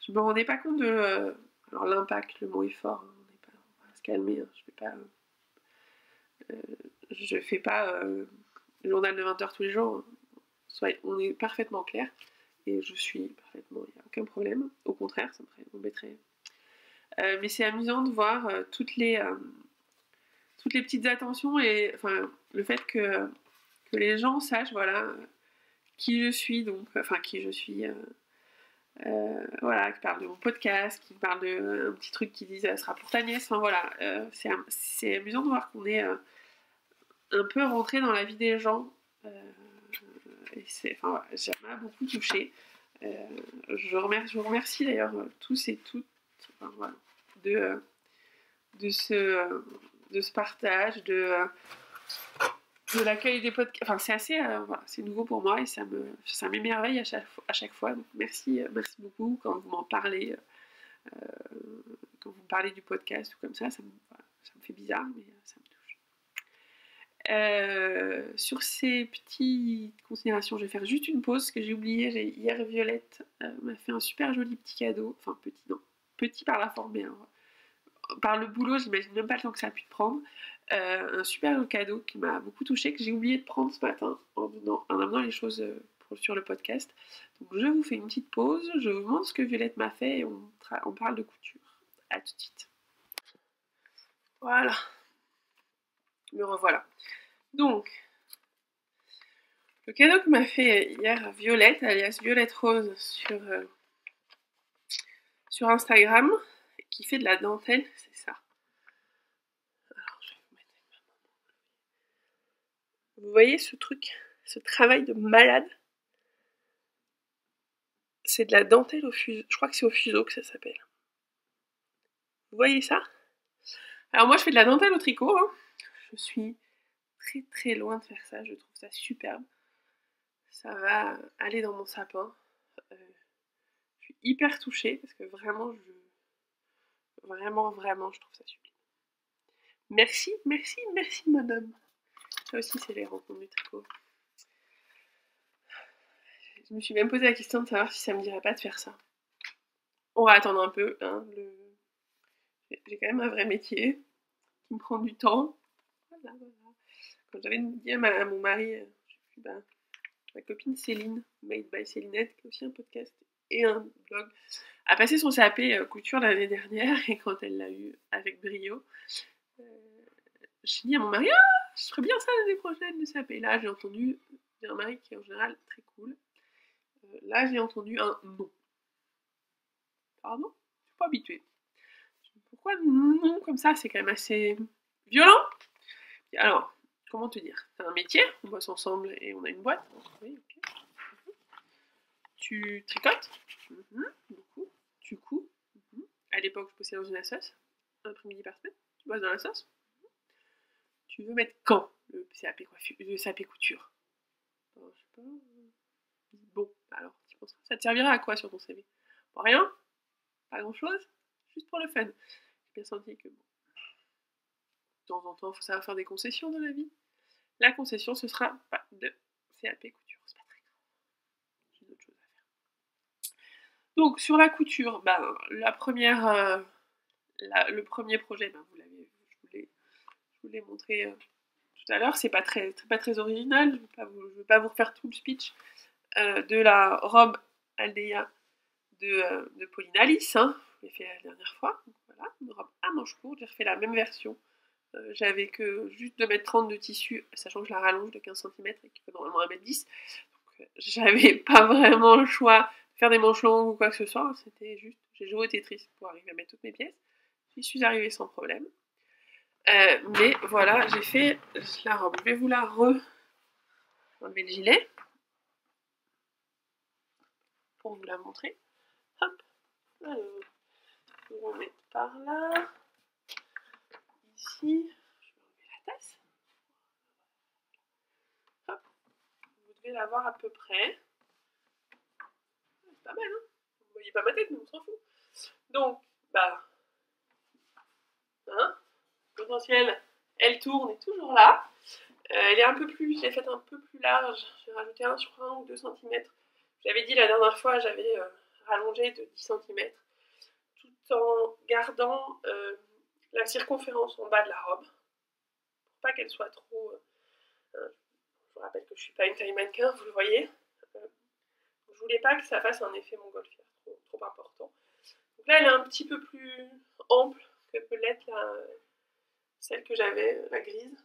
je me rendais pas compte de... alors l'impact, le mot est fort, hein, on va se calmer, hein, je fais pas le journal de 20h tous les jours, on est parfaitement clair, et je suis parfaitement, il n'y a aucun problème, au contraire, ça m'embêterait. Mais c'est amusant de voir toutes les petites attentions et enfin le fait que les gens sachent voilà qui je suis, donc enfin qui je suis, voilà, qui parle de mon podcast, qui parle de un petit truc qui dit ça sera pour ta nièce, enfin voilà, c'est amusant de voir qu'on est un peu rentré dans la vie des gens, et enfin voilà, ça m'a beaucoup touchée. Je vous remercie d'ailleurs tous et toutes, enfin, voilà, de ce partage, de l'accueil des podcasts. Enfin, c'est assez, voilà, c'est nouveau pour moi et ça m'émerveille à chaque fois. Donc merci beaucoup quand vous m'en parlez, quand vous me parlez du podcast ou comme ça, voilà, ça me fait bizarre, mais ça me touche. Sur ces petites considérations, je vais faire juste une pause, parce que j'ai oublié, hier Violette m'a fait un super joli petit cadeau, enfin petit non, petit par la forme, mais par le boulot, j'imagine même pas le temps que ça a pu te prendre, un super cadeau qui m'a beaucoup touchée, que j'ai oublié de prendre ce matin en amenant les choses sur le podcast. Donc je vous fais une petite pause, je vous montre ce que Violette m'a fait et on parle de couture. A tout de suite. Voilà. Me revoilà. Donc, le cadeau que m'a fait hier Violette, alias Violette Rose, sur Instagram, qui fait de la dentelle, c'est ça. Alors, je vais vous mettre avec ma maman. Vous voyez ce truc, ce travail de malade? C'est de la dentelle au fuseau. Je crois que c'est au fuseau que ça s'appelle. Vous voyez ça? Alors moi, je fais de la dentelle au tricot. Hein. Je suis très très loin de faire ça. Je trouve ça superbe. Ça va aller dans mon sapin. Je suis hyper touchée parce que vraiment, je trouve ça sublime. Merci madame. Ça aussi, c'est les rencontres du tricot. Je me suis même posé la question de savoir si ça me dirait pas de faire ça. On va attendre un peu. Hein, j'ai quand même un vrai métier qui me prend du temps. Voilà. Quand j'avais dit à mon mari, ma copine Céline, Made by Célinette, qui a aussi un podcast et un blog, a passé son CAP couture l'année dernière, et quand elle l'a eu avec brio, j'ai dit à mon mari, je ferais bien ça l'année prochaine, le CAP. Et là, j'ai entendu, j'ai un mari qui est en général très cool, là j'ai entendu un non. Pardon? Je suis pas habituée. Pourquoi non comme ça? C'est quand même assez violent. Alors, comment te dire? C'est un métier, on bosse ensemble et on a une boîte. Oui, ok. Tu tricotes? Beaucoup. Tu couds? À l'époque, je bossais dans une assoce, un après-midi par semaine. Tu bosses dans la sauce? Tu veux mettre quand le CAP couture? Je sais pas. Bon, alors, tu penses que ça te servira à quoi sur ton CV? Pour rien? Pas grand-chose? Juste pour le fun. J'ai bien senti que, bon, de temps en temps, il faut savoir faire des concessions dans la vie. La concession, ce sera pas de CAP couture. C'est pas très grave. J'ai d'autres choses à faire. Donc, sur la couture, la première... le premier projet, je vous l'ai montré tout à l'heure, c'est pas très original, je vais pas vous refaire tout le speech de la robe Aldea de Pauline Alice, hein, je l'ai fait la dernière fois, donc voilà, une robe à manches courtes, j'ai refait la même version, j'avais que juste 2,30 m de tissu, sachant que je la rallonge de 15 cm et qu'il faut normalement 1,10 m, donc j'avais pas vraiment le choix de faire des manches longues ou quoi que ce soit, c'était juste, j'ai joué au Tetris pour arriver à mettre toutes mes pièces. J'y suis arrivée sans problème. Mais voilà, j'ai fait la robe. Je vais vous la enlever le gilet pour vous la montrer. Hop. Alors, je vais remettre par là. Ici. Je vais enlever la tasse. devez la voir à peu près. C'est pas mal, hein. Vous voyez pas ma tête, mais on s'en fout. Donc, bah, hein, potentiel, elle tourne, est toujours là. Elle est un peu plus, je l'ai faite un peu plus large. J'ai rajouté je crois, 1 ou 2 cm. J'avais dit la dernière fois, j'avais rallongé de 10 cm, tout en gardant la circonférence en bas de la robe, pour pas qu'elle soit trop... je vous rappelle que je suis pas une taille mannequin, vous le voyez. Je voulais pas que ça fasse un effet montgolfière trop important. Donc là, elle est un petit peu plus ample que peut l'être celle que j'avais, la grise.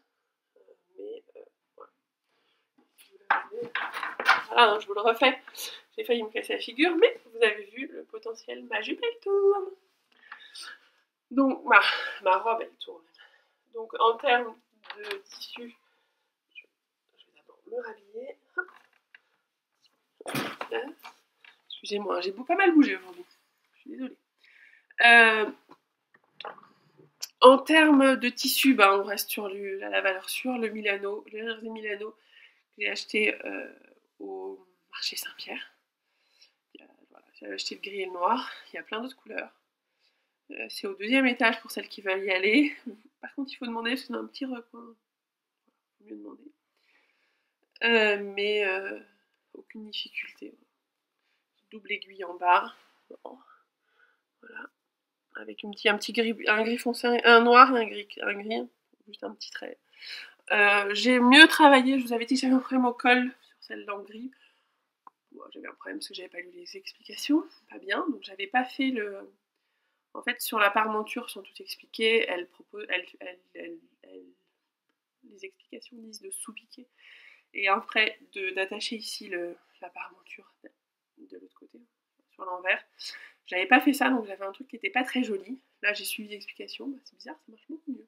Mais voilà, je vous le refais. J'ai failli me casser la figure, mais vous avez vu le potentiel, ma jupe elle tourne. Donc ma robe elle tourne. Donc en termes de tissu, je vais d'abord me rhabiller. Excusez-moi, j'ai pas mal bougé aujourd'hui. Je suis désolée. En termes de tissu, on reste sur la valeur sûre, le Milano, le jersey Milano que j'ai acheté au marché Saint-Pierre. Voilà, j'ai acheté le gris et le noir. Il y a plein d'autres couleurs. C'est au 2e étage pour celles qui veulent y aller. Par contre, il faut demander, parce que c'est un petit recoin. Il faut mieux demander. Mais aucune difficulté. Double aiguille en bas. Voilà. Avec un petit gris, un gris foncé, un noir et un gris. Juste un petit trait. J'ai mieux travaillé, je vous avais dit que j'avais un problème au col sur celle-là en gris. Bon, j'avais un problème parce que j'avais pas lu les explications, pas bien, donc j'avais pas fait le... En fait, sur la parmenture, sont toutes expliquées, les explications disent de sous-piquer, et après d'attacher ici la parmenture de l'autre côté, sur l'envers. J'avais pas fait ça, donc j'avais un truc qui était pas très joli. Là, j'ai suivi les explications, c'est bizarre, ça marche beaucoup mieux.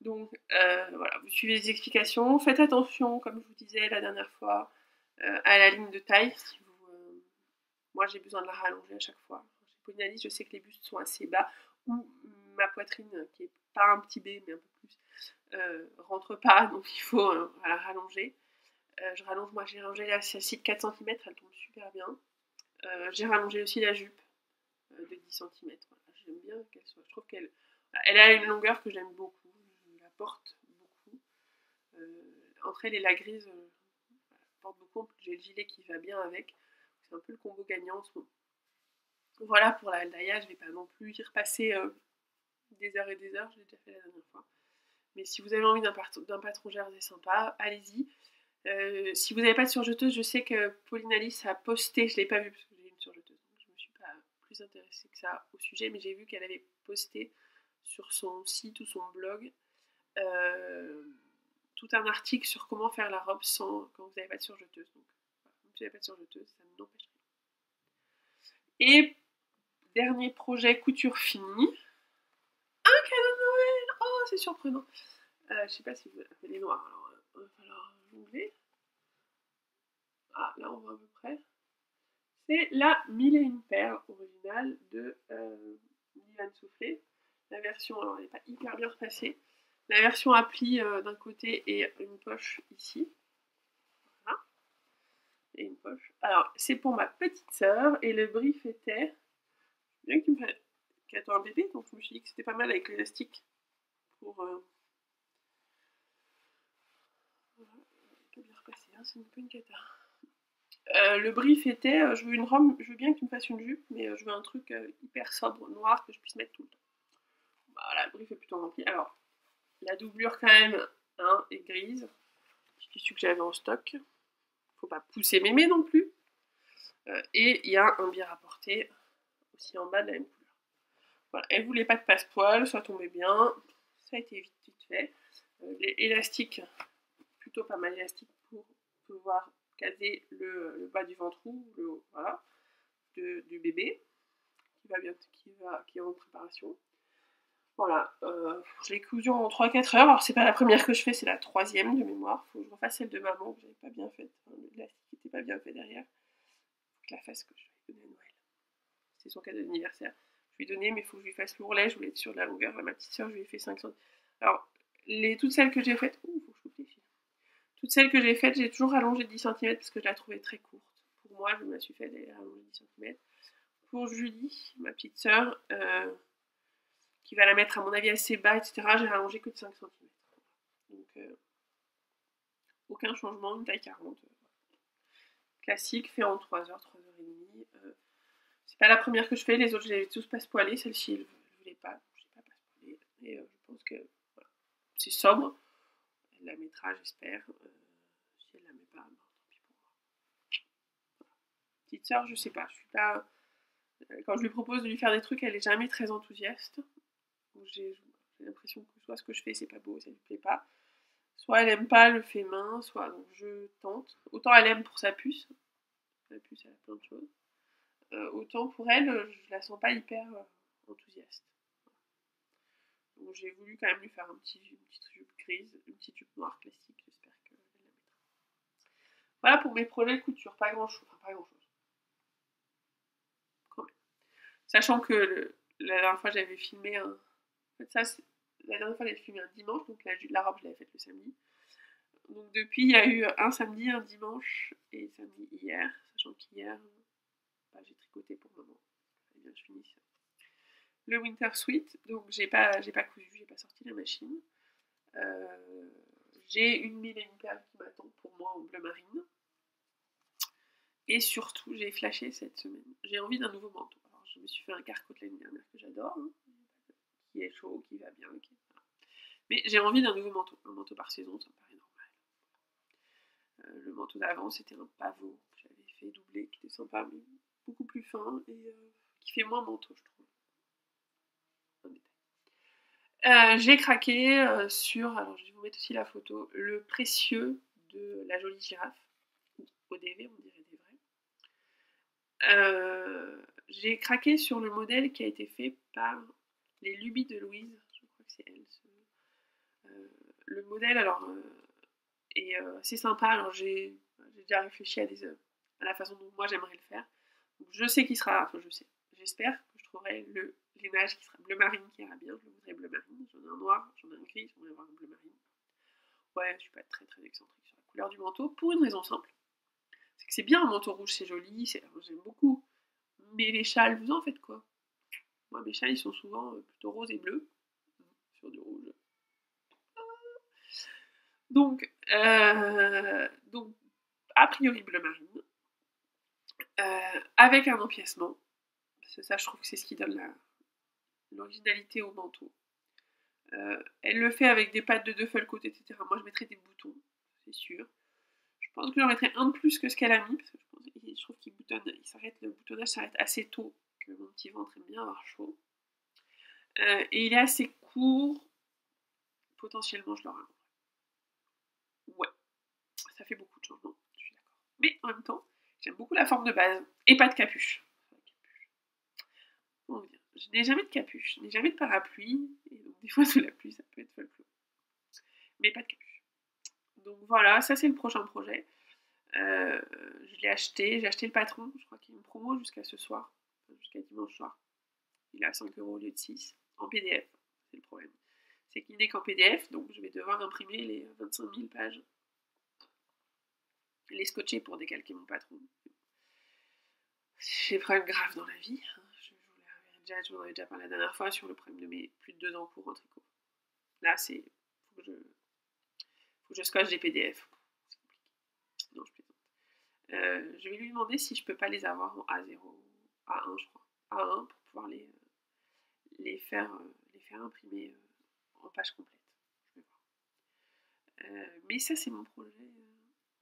Donc voilà, vous suivez les explications, faites attention, comme je vous disais la dernière fois, à la ligne de taille. Moi j'ai besoin de la rallonger à chaque fois. Chez Polinalis, je sais que les bustes sont assez bas, ou ma poitrine, qui est pas un petit B, mais un peu plus, rentre pas, donc il faut la rallonger. Je rallonge, moi j'ai rallongé la celle-ci de 4 cm, elle tombe super bien. J'ai rallongé aussi la jupe de 10 cm. Voilà, j'aime bien qu'elle soit. Je trouve qu'elle a une longueur que j'aime beaucoup. Je la porte beaucoup. Entre elle et la grise, je porte beaucoup. J'ai le gilet qui va bien avec. C'est un peu le combo gagnant en ce moment. Voilà pour la Aldaya, je ne vais pas non plus y repasser des heures et des heures. Je l'ai déjà fait la dernière fois. Mais si vous avez envie d'un patron jersey sympa, allez-y. Si vous n'avez pas de surjeteuse, je sais que Polinalis a posté, je ne l'ai pas vu parce que j'ai une surjeteuse, donc je ne me suis pas plus intéressée que ça au sujet, mais j'ai vu qu'elle avait posté sur son site ou son blog tout un article sur comment faire la robe quand vous n'avez pas de surjeteuse. Donc, voilà, si vous n'avez pas de surjeteuse, ça ne n'empêche rien. Et dernier projet couture finie. Un cadeau de Noël. Oh, c'est surprenant. Je sais pas si vous avez les noirs, alors il va falloir jongler. Ah, là on voit à peu près. C'est la 1001 perles originale de Liane Soufflé. La version, alors elle n'est pas hyper bien repassée. La version à pli d'un côté et une poche ici. Voilà. Et une poche. Alors, c'est pour ma petite sœur et le brief était... Bien qu'il me fait... qu'elle attend un bébé, donc je me suis dit que c'était pas mal avec l'élastique pour... Voilà. Pas bien repassé, hein, c'est un peu une cata. Le brief était, je veux une robe, je veux bien que tu me fasses une jupe, mais je veux un truc hyper sobre, noir, que je puisse mettre tout le temps. Voilà, le brief est plutôt rempli. Alors, la doublure quand même, hein, est grise. Petit tissu que j'avais en stock. Faut pas pousser mémé non plus. Et il y a un biais rapporté aussi en bas de la même couleur. Voilà, elle voulait pas de passe-poil, ça tombait bien. Ça a été vite fait. Les élastiques, plutôt pas mal élastique pour pouvoir caser le bas du ventrou, le haut, voilà, du bébé qui est en préparation. Voilà, je l'ai cousu en 3-4 heures. Alors c'est pas la première que je fais, c'est la 3e de mémoire. Faut que je refasse celle de maman que j'avais pas bien faite. Enfin, l'élastique n'était pas bien fait derrière. Faut que je la fasse, que je vais donner à Noël. C'est son cadeau d'anniversaire. Je lui ai donné, mais il faut que je lui fasse l'ourlet. Je voulais être sûre de la longueur. Ma petite soeur, je lui ai fait 5 cm. Alors, toutes celles que j'ai faites... Ouh, faut que je coupe les fils. Toutes Celle que j'ai faite, j'ai toujours rallongé de 10 cm parce que je la trouvais très courte. Pour moi, je me la suis fait rallonger 10 cm. Pour Julie, ma petite sœur, qui va la mettre à mon avis assez bas, etc., j'ai rallongé que de 5 cm. Donc, aucun changement, une taille 40. Classique, fait en 3 heures, 3h30. C'est pas la première que je fais, les autres, je les ai tous passe-poilés. Celle-ci, elle ne voulait pas, je l'ai pas passe-poilée. Et je pense que voilà, c'est sobre. Elle la mettra, j'espère. Si elle la met pas, bon, tant pis pour moi. Voilà. Petite sœur, je sais pas, je suis pas. Quand je lui propose de lui faire des trucs, elle est jamais très enthousiaste. J'ai l'impression que soit ce que je fais, c'est pas beau, ça lui plaît pas. Soit elle aime pas le fait main, soit donc je tente. Autant elle aime pour sa puce. La puce, elle a plein de choses. Autant pour elle, je la sens pas hyper enthousiaste. Donc j'ai voulu quand même lui faire une petite jupe grise, une petite jupe noire classique, j'espère qu'elle la mettra. Voilà pour mes projets couture, pas grand chose, enfin pas grand chose. Quand même. Sachant que la dernière fois j'avais filmé un. En fait, la dernière fois j'avais filmé un dimanche, donc la robe je l'avais faite le samedi. Donc depuis il y a eu un samedi, un dimanche et samedi hier, sachant qu'hier j'ai tricoté pour le moment. Eh bien je finis ça. Le Winter Sweat, donc j'ai pas cousu, j'ai pas sorti la machine. J'ai une mille et une perles qui m'attend pour moi en bleu marine. Et surtout, j'ai flashé cette semaine. J'ai envie d'un nouveau manteau. Alors, je me suis fait un carcotte l'année dernière que j'adore, hein, qui est chaud, qui va bien. Voilà. Mais j'ai envie d'un nouveau manteau. Un manteau par saison, ça me paraît normal. Le manteau d'avant, c'était un pavot que j'avais fait doubler, qui était sympa, mais beaucoup plus fin et qui fait moins manteau, je trouve. J'ai craqué sur, alors je vais vous mettre aussi la photo, le précieux de la jolie girafe, ODV, on dirait des vrais. J'ai craqué sur le modèle qui a été fait par les Lubies de Louise, je crois que c'est elle. Le modèle, alors, est assez sympa, alors j'ai déjà réfléchi à la façon dont moi j'aimerais le faire. Donc je sais qu'il sera, enfin je sais, j'espère que je trouverai le lainage qui sera bleu marine qui ira bien, je le voudrais bleu marine, j'en ai un noir, j'en ai un gris, j'aimerais avoir un bleu marine. Ouais, je suis pas très très excentrique sur la couleur du manteau, pour une raison simple, c'est que c'est bien un manteau rouge, c'est joli, j'aime beaucoup, mais les châles, vous en faites quoi? Moi mes châles ils sont souvent plutôt roses et bleus, sur du rouge. Donc, a priori bleu marine, avec un empiècement, parce que ça je trouve que c'est ce qui donne l'originalité au manteau. Elle le fait avec des pattes de Duffel-coat, etc. Moi je mettrais des boutons, c'est sûr. Je pense que j'en mettrais un de plus que ce qu'elle a mis, parce que je trouve qu'il boutonne, le boutonnage s'arrête assez tôt, que mon petit ventre aime bien avoir chaud. Et il est assez court, potentiellement je le rallonge. Ouais, ça fait beaucoup de changements, je suis d'accord. Mais en même temps, j'aime beaucoup la forme de base, et pas de capuche. Bon, je n'ai jamais de capuche, je n'ai jamais de parapluie, et donc des fois sous la pluie ça peut être folklore. Mais pas de capuche. Donc voilà, ça c'est le prochain projet. Je l'ai acheté, j'ai acheté le patron, je crois qu'il y a une promo jusqu'à ce soir, jusqu'à dimanche soir. Il est à 5 € au lieu de 6, en PDF, c'est le problème. C'est qu'il n'est qu'en PDF, donc je vais devoir imprimer les 25 000 pages, les scotcher pour décalquer mon patron. J'ai des problèmes graves dans la vie, hein. Je vous en avais déjà parlé la dernière fois sur le problème de mes plus de 2 ans en cours en tricot. Là, faut que je scotche des PDF. C'est compliqué. Non, je plaisante. Je vais lui demander si je peux pas les avoir en A0, A1 je crois, A1 pour pouvoir les faire imprimer en page complète. Je vais voir. Mais ça c'est mon projet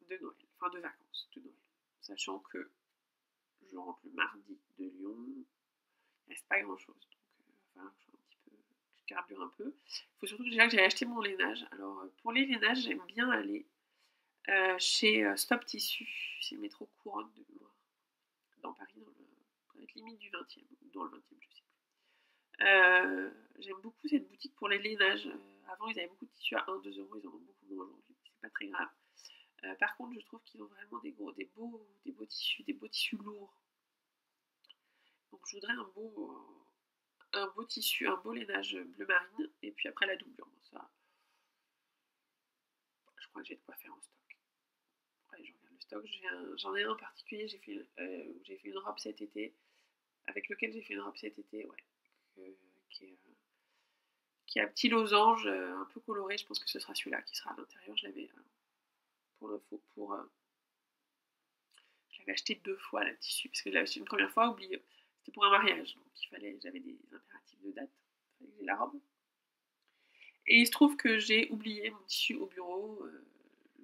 de Noël, enfin de vacances de Noël. Sachant que je rentre le mardi de Lyon, il reste pas grand chose. Donc je carbure un peu. Il faut surtout que j'ai acheté mon lainage. Alors pour les lainages, j'aime bien aller chez Stop Tissu, c'est métro Couronne de mémoire, dans Paris, dans la limite du 20e, dans le 20e, je sais plus. J'aime beaucoup cette boutique pour les lainages. Avant, ils avaient beaucoup de tissus à 1-2 €, ils en ont beaucoup moins aujourd'hui, c'est pas très grave. Par contre, je trouve qu'ils ont vraiment des beaux tissus lourds. Donc je voudrais un beau tissu, un beau lainage bleu marine, et puis après la doublure. Ça, je crois que j'ai de quoi faire en stock. Ouais, je regarde le stock. J'en ai un en particulier, où j'ai fait une robe cet été, avec lequel j'ai fait une robe cet été, ouais, qui est un petit losange un peu coloré. Je pense que ce sera celui-là qui sera à l'intérieur. Je l'avais je l'avais acheté 2 fois le tissu, parce que je l'avais acheté une première fois, oublié. C'était pour un mariage, donc j'avais des impératifs de date, il fallait que j'ai la robe. Et il se trouve que j'ai oublié mon tissu au bureau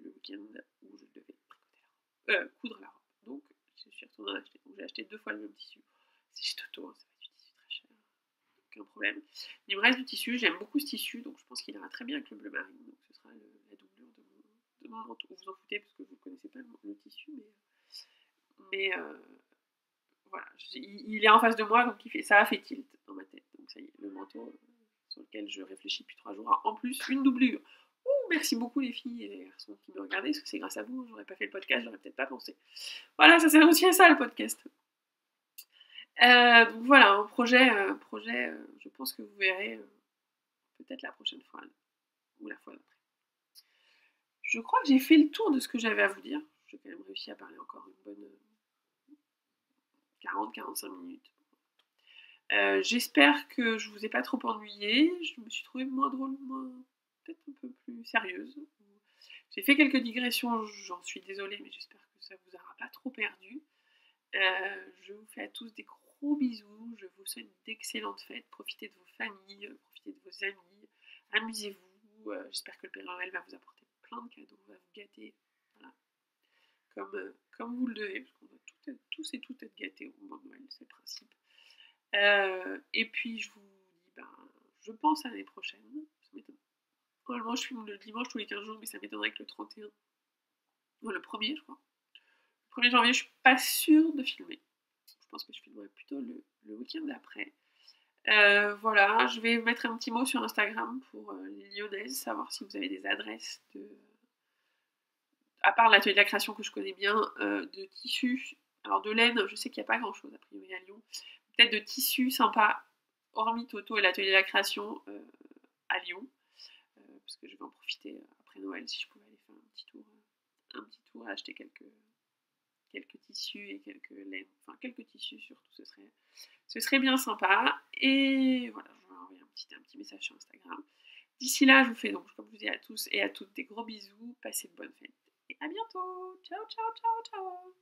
le week-end où je devais coudre la robe. Donc je suis retournée en acheter. Donc j'ai acheté 2 fois le même tissu. C'est chez Toto, hein, ça va être du tissu très cher, aucun problème. Il me reste du tissu, j'aime beaucoup ce tissu, donc je pense qu'il ira très bien avec le bleu marine. Donc ce sera la doublure de mon manteau. Vous en foutez parce que vous ne connaissez pas le tissu, mais voilà, il est en face de moi, donc ça a fait tilt dans ma tête. Donc ça y est, le manteau sur lequel je réfléchis depuis 3 jours. En plus, une doublure. Ouh, merci beaucoup les filles et les garçons qui me regardaient, parce que c'est grâce à vous, j'aurais pas fait le podcast, j'aurais peut-être pas pensé. Voilà, ça sert aussi à ça le podcast. Donc voilà, un projet, je pense que vous verrez peut-être la prochaine fois, ou la fois d'après. Je crois que j'ai fait le tour de ce que j'avais à vous dire. J'ai quand même réussi à parler encore une bonne 40-45 minutes. J'espère que je vous ai pas trop ennuyé. Je me suis trouvée moins drôle, peut-être un peu plus sérieuse. J'ai fait quelques digressions, j'en suis désolée, mais j'espère que ça vous aura pas trop perdu. Je vous fais à tous des gros bisous. Je vous souhaite d'excellentes fêtes. Profitez de vos familles, profitez de vos amis, amusez-vous. J'espère que le Père Noël va vous apporter plein de cadeaux, va vous gâter. Voilà. Comme vous le devez, parce qu'on doit tous et toutes être gâtés au moment de Noël, c'est le principe. Et puis je vous dis, je pense à l'année prochaine. Ça m'étonne. Normalement, je filme le dimanche tous les 15 jours, mais ça m'étonnerait que le 31, ou le 1er, je crois. Le 1er janvier, je suis pas sûre de filmer. Je pense que je filmerai plutôt le week-end d'après. Voilà, je vais mettre un petit mot sur Instagram pour les Lyonnaises, savoir si vous avez des adresses à part l'atelier de la création que je connais bien, de tissus. Alors de laine, je sais qu'il n'y a pas grand chose a priori à Lyon. Peut-être de tissus sympas, hormis Toto et l'atelier de la création à Lyon. Parce que je vais en profiter après Noël si je pouvais aller faire un petit tour à acheter quelques tissus et quelques laines, enfin quelques tissus surtout, ce serait bien sympa. Et voilà, je vais envoyer un petit message sur Instagram. D'ici là, je vous fais donc, comme je vous dis à tous et à toutes, des gros bisous, passez de bonnes fêtes et à bientôt. Ciao, ciao, ciao, ciao.